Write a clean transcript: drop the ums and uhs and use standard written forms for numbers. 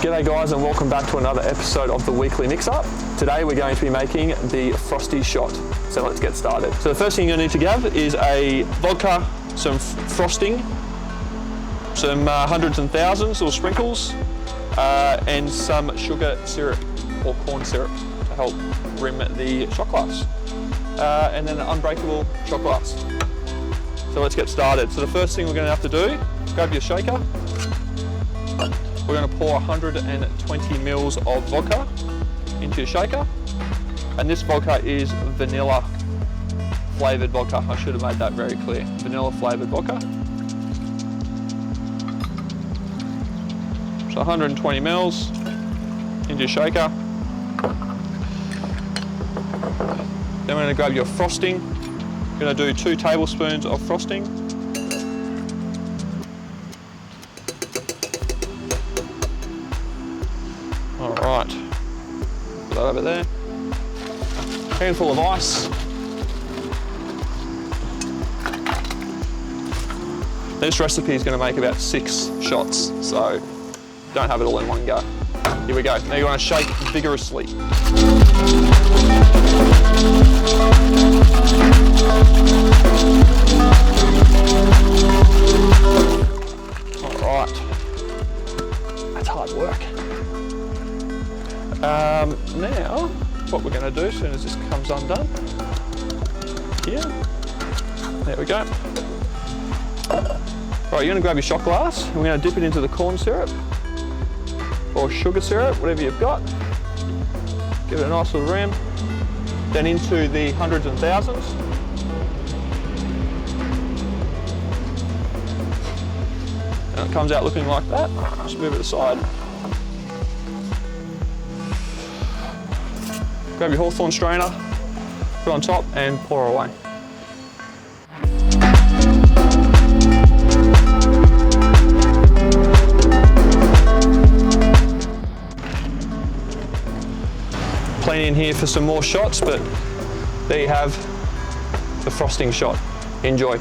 G'day guys, and welcome back to another episode of the weekly mix-up. Today we're going to be making the Frosty shot, so let's get started. So the first thing you're going to need to have is a vodka, some frosting, some hundreds and thousands or sprinkles, and some sugar syrup or corn syrup to help rim the shot glass, and then an unbreakable shot glass. So let's get started. So the first thing we're going to have to do, grab your shaker. We're going to pour 120 mils of vodka into your shaker, and this vodka is vanilla flavoured vodka. I should have made that very clear. Vanilla flavoured vodka. So 120 mils into your shaker. Then we're going to grab your frosting. You're going to do 2 tablespoons of frosting. Alright, put that over there. Handful of ice. This recipe is going to make about 6 shots, so don't have it all in one go. Here we go. Now you want to shake vigorously. Alright, that's hard work. Now, what we're going to do as soon as this comes undone, here, there we go. Right, you're going to grab your shot glass, and we're going to dip it into the corn syrup, or sugar syrup, whatever you've got. Give it a nice little rim, then into the hundreds and thousands. And it comes out looking like that. Just move it aside. Grab your hawthorn strainer, put it on top and pour away. Plenty in here for some more shots, but there you have the frosting shot. Enjoy.